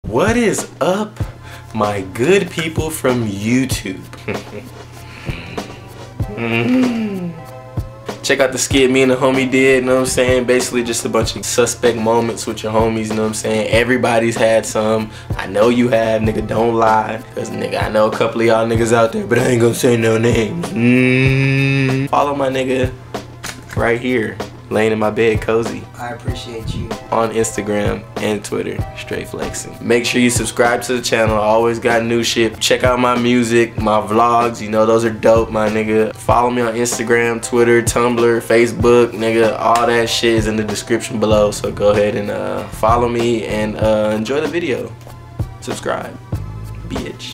What is up, my good people from YouTube? Check out the skit me and the homie did, you know what I'm saying? Basically just a bunch of suspect moments with your homies, you know what I'm saying? Everybody's had some. I know you have, nigga, don't lie. Cause nigga, I know a couple of y'all niggas out there, but I ain't gonna say no names. Follow my nigga right here, laying in my bed cozy. I appreciate you. On Instagram and Twitter, straight flexing. Make sure you subscribe to the channel. I always got new shit. Check out my music, my vlogs, you know, those are dope, my nigga. Follow me on Instagram, Twitter, Tumblr, Facebook, nigga. All that shit is in the description below. So go ahead and follow me and enjoy the video. Subscribe, bitch.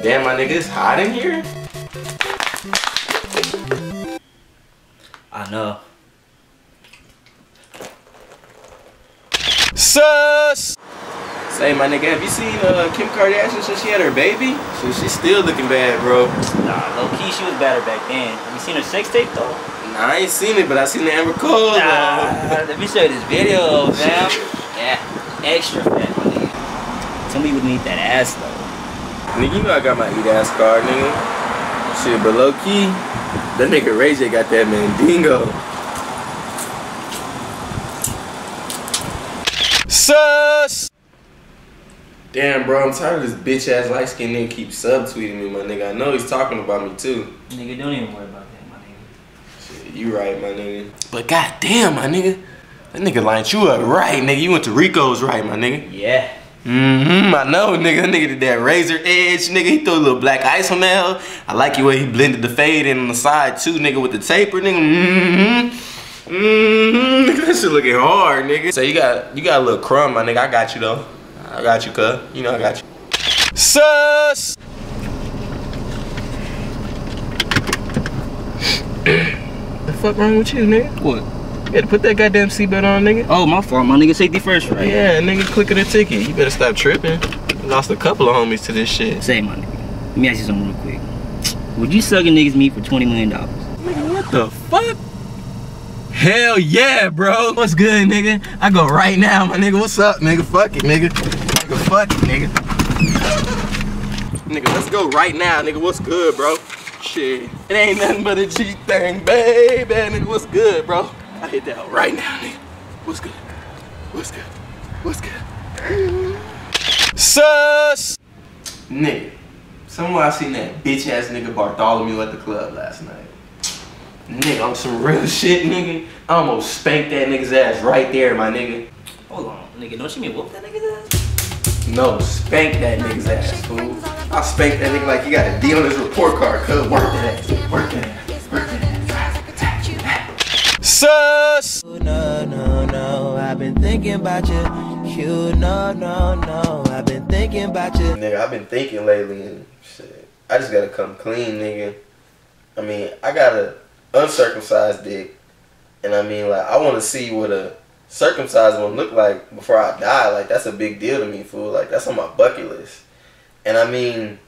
Damn, my nigga, it's hot in here. I know. Sus! Say, my nigga, have you seen Kim Kardashian since she had her baby? She's still looking bad, bro. Nah, low-key, she was better back then. Have you seen her sex tape, though? Nah, I ain't seen it, but I seen the Amber Cole. Nah, let me show you this video, fam. Yeah, extra fat, my nigga. Some people need that ass, though. Nigga, you know I got my eat ass card, nigga. Shit, but low-key, that nigga Ray J got that Mandingo. Sus! Damn, bro, I'm tired of this bitch ass light skinned nigga keep subtweeting me, my nigga. I know he's talking about me too. Nigga, don't even worry about that, my nigga. Shit, you right, my nigga. But goddamn, my nigga, that nigga lined you up right, nigga. You went to Rico's right, my nigga. Yeah. I know, nigga. That nigga did that razor edge, nigga. He threw a little black ice on there. I like the way he blended the fade in on the side too, nigga, with the taper, nigga. Nigga, that shit looking hard, nigga. So you got a little crumb, my nigga. I got you though. I got you, cuz. You know I got you. Sus! The fuck wrong with you, nigga? What? You better put that goddamn seatbelt on, nigga. Oh, my fault, my nigga. Safety first, right? Yeah, nigga, click of the ticket. You better stop tripping. Lost a couple of homies to this shit. Say, my nigga. Let me ask you something real quick. Would you suck a nigga's meat for $20 million? Nigga, what the fuck? Hell yeah, bro. What's good, nigga? I go right now, my nigga. What's up, nigga? Fuck it, nigga. Nigga, fuck it, nigga. Nigga, let's go right now, nigga. What's good, bro? Shit. It ain't nothing but a G thing, baby. Nigga, what's good, bro? I hit that right now, nigga. What's good? What's good? What's good? Sus! Nigga, somewhere I seen that bitch ass nigga Bartholomew at the club last night. Nigga, on some real shit, nigga. I almost spanked that nigga's ass right there, my nigga. Hold on, nigga. Don't you mean whoop that nigga's ass? No, spank that nigga's ass, fool. I'll spank that nigga like he got a D on his report card, cuz. Work that ass. Work that ass. Work that ass. Sus! No, no, no, I've been thinking about you. You no, no, no, I've been thinking about you. Nigga, I've been thinking lately and shit. I just gotta come clean, nigga. I mean, I got a uncircumcised dick, and I mean, like, I want to see what a circumcised one look like before I die. Like, that's a big deal to me, fool. Like, that's on my bucket list. And I mean,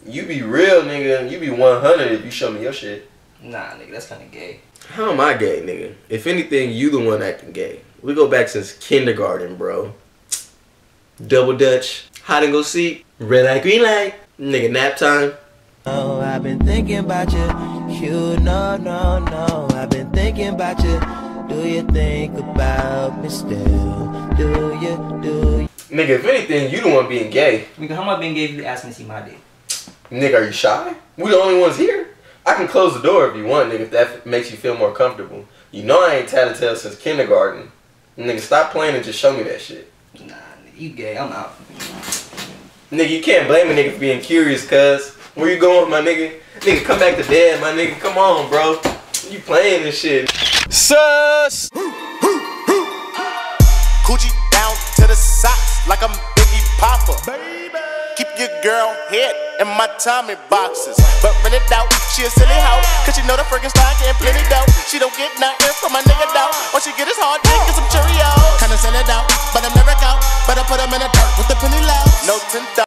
you be real, nigga. You be 100 if you show me your shit. Nah, nigga, that's kind of gay. How am I gay, nigga? If anything, you the one acting gay. We go back since kindergarten, bro. Double Dutch, hide and go seek, red light, green light, nigga, nap time. Oh, I've been thinking about you. You no, no, no, I've been thinking about you. Do you think about me still? Do you? Nigga, if anything, you the one being gay. Nigga, how am I being gay if you ask me to see my dick? Nigga, are you shy? We the only ones here. I can close the door if you want, nigga, if that makes you feel more comfortable. You know I ain't tattletale since kindergarten. Nigga, stop playing and just show me that shit. Nah, nigga, you gay. I'm out. Nigga, you can't blame a nigga for being curious, cuz. Where you going, my nigga? Nigga, come back to dad, my nigga. Come on, bro. You playing this shit. Sus! Coochie down to the socks like I'm Biggie Popper. Baby. Keep your girl head in my Tommy boxes. But rent it out, she a silly hoe. Cause she know the freaking stock and plenty dough. She don't get nothing from my nigga though. All she get is hard dick and some Cheerios. Kinda send it out, but I'm never out. But I put them in the dirt with the penny low. No tint